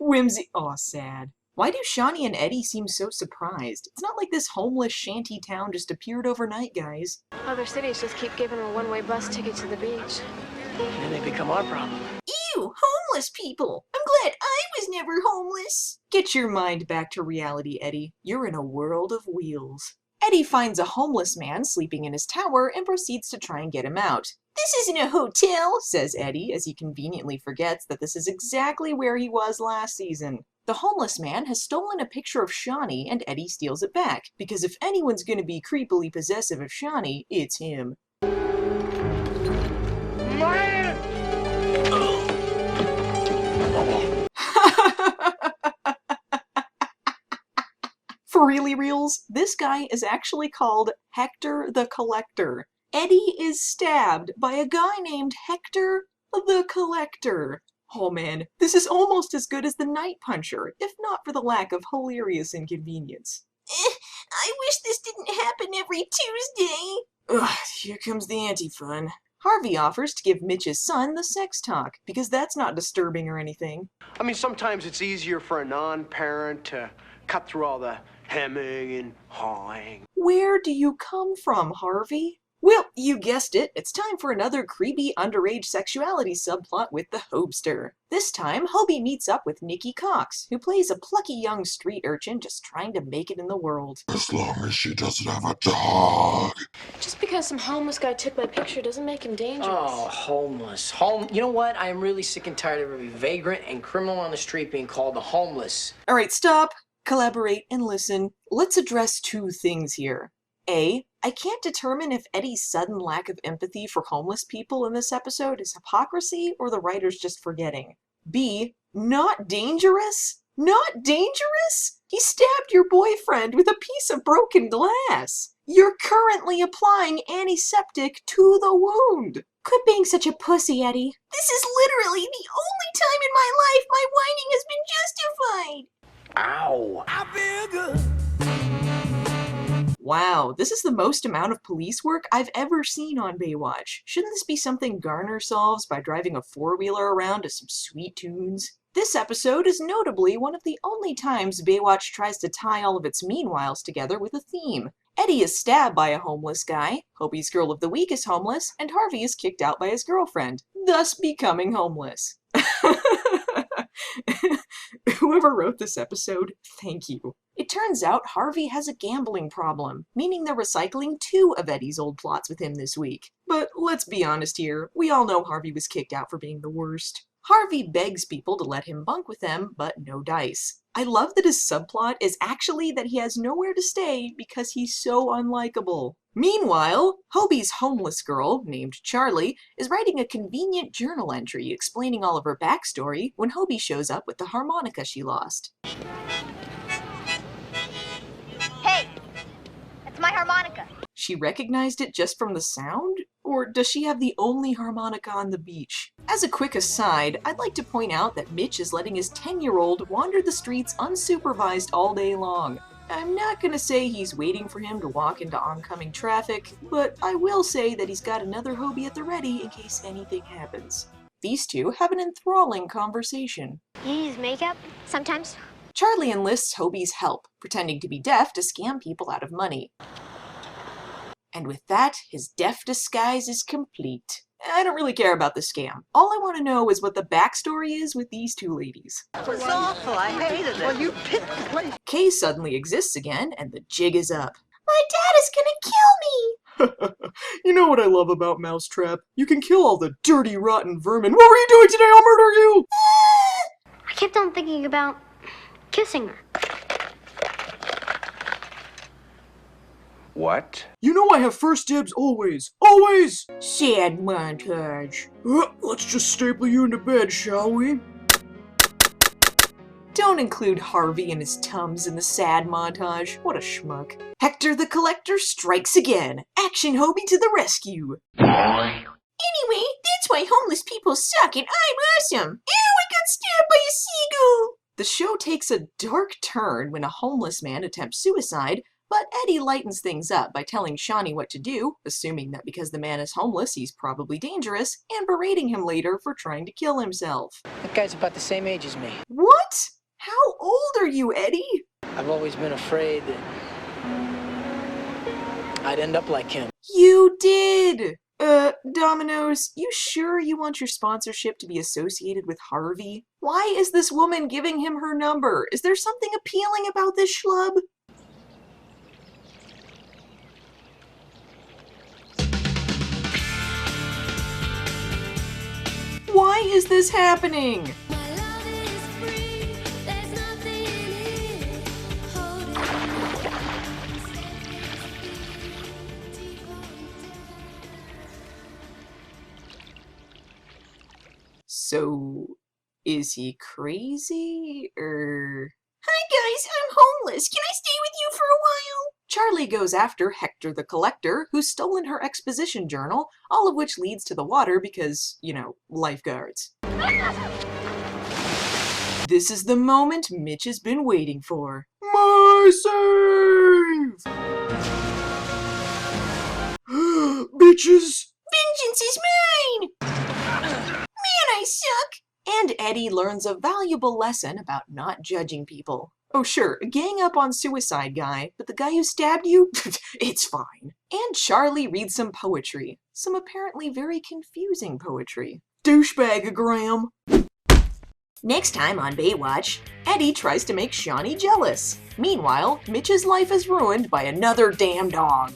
Whimsy. Aw, sad. Why do Shawnee and Eddie seem so surprised? It's not like this homeless shanty town just appeared overnight, guys. Other cities just keep giving a one-way bus ticket to the beach. And they become our problem. Ew, homeless people! I'm glad I was never homeless! Get your mind back to reality, Eddie. You're in a world of wheels. Eddie finds a homeless man sleeping in his tower and proceeds to try and get him out. This isn't a hotel, says Eddie, as he conveniently forgets that this is exactly where he was last season. The homeless man has stolen a picture of Shawnee and Eddie steals it back, because if anyone's gonna be creepily possessive of Shawnee, it's him. For really reals, this guy is actually called Hector the Collector. Eddie is stabbed by a guy named Hector the Collector. Oh man, this is almost as good as the Night Puncher, if not for the lack of hilarious inconvenience. I wish this didn't happen every Tuesday. Ugh, here comes the anti-fun. Harvey offers to give Mitch's son the sex talk, because that's not disturbing or anything. I mean, sometimes it's easier for a non-parent to cut through all the hemming and hawing. Where do you come from, Harvey? Well, you guessed it, it's time for another creepy underage sexuality subplot with the Hobster. This time, Hobie meets up with Nikki Cox, who plays a plucky young street urchin just trying to make it in the world. As long as she doesn't have a dog. Just because some homeless guy took my picture doesn't make him dangerous. Oh, homeless. You know what? I am really sick and tired of every vagrant and criminal on the street being called the homeless. Alright, stop, collaborate, and listen. Let's address two things here. A, I can't determine if Eddie's sudden lack of empathy for homeless people in this episode is hypocrisy or the writer's just forgetting. B, not dangerous? Not dangerous? He stabbed your boyfriend with a piece of broken glass. You're currently applying antiseptic to the wound. Quit being such a pussy, Eddie. This is literally the only time in my life my whining has been justified. Ow. I feel good. Wow, this is the most amount of police work I've ever seen on Baywatch. Shouldn't this be something Garner solves by driving a four-wheeler around to some sweet tunes? This episode is notably one of the only times Baywatch tries to tie all of its meanwhiles together with a theme. Eddie is stabbed by a homeless guy, Hobie's Girl of the Week is homeless, and Harvey is kicked out by his girlfriend, thus becoming homeless. Whoever wrote this episode, thank you. It turns out Harvey has a gambling problem, meaning they're recycling 2 of Eddie's old plots with him this week. But let's be honest here, we all know Harvey was kicked out for being the worst. Harvey begs people to let him bunk with them, but no dice. I love that his subplot is actually that he has nowhere to stay because he's so unlikable. Meanwhile, Hobie's homeless girl, named Charlie, is writing a convenient journal entry explaining all of her backstory when Hobie shows up with the harmonica she lost. Hey, that's my harmonica. She recognized it just from the sound? Or does she have the only harmonica on the beach? As a quick aside, I'd like to point out that Mitch is letting his 10-year-old wander the streets unsupervised all day long. I'm not gonna say he's waiting for him to walk into oncoming traffic, but I will say that he's got another Hobie at the ready in case anything happens. These two have an enthralling conversation. You use makeup sometimes? Charlie enlists Hobie's help, pretending to be deaf to scam people out of money. And with that, his deaf disguise is complete. I don't really care about the scam. All I want to know is what the backstory is with these two ladies. It was awful. I hated it. Well, you picked the place. Kay suddenly exists again, and the jig is up. My dad is gonna kill me! You know what I love about Mousetrap? You can kill all the dirty, rotten vermin. What were you doing today? I'll murder you! I kept on thinking about kissing her. What? You know I have first dibs always. Always! Sad montage. Let's just staple you into bed, shall we? Don't include Harvey and his Tums in the sad montage. What a schmuck. Hector the Collector strikes again. Action Hobie to the rescue. Anyway, that's why homeless people suck and I'm awesome. Ew, I got stabbed by a seagull. The show takes a dark turn when a homeless man attempts suicide, But Eddie lightens things up by telling Shawnee what to do, assuming that because the man is homeless, he's probably dangerous, and berating him later for trying to kill himself. That guy's about the same age as me. What? How old are you, Eddie? I've always been afraid that I'd end up like him. You did! Domino's, you sure you want your sponsorship to be associated with Harvey? Why is this woman giving him her number? Is there something appealing about this schlub? Why is this happening? So, is he crazy, or... Hi guys, I'm homeless. Can I stay with you for a while? Charlie goes after Hector the Collector, who's stolen her exposition journal, all of which leads to the water because, you know, lifeguards. This is the moment Mitch has been waiting for. My save! Bitches! Vengeance is mine! Man, I suck! And Eddie learns a valuable lesson about not judging people. Oh sure, gang up on suicide guy, but the guy who stabbed you? It's fine. And Charlie reads some poetry. Some apparently very confusing poetry. Douchebag-agram. Next time on Baywatch, Eddie tries to make Shawnee jealous. Meanwhile, Mitch's life is ruined by another damn dog.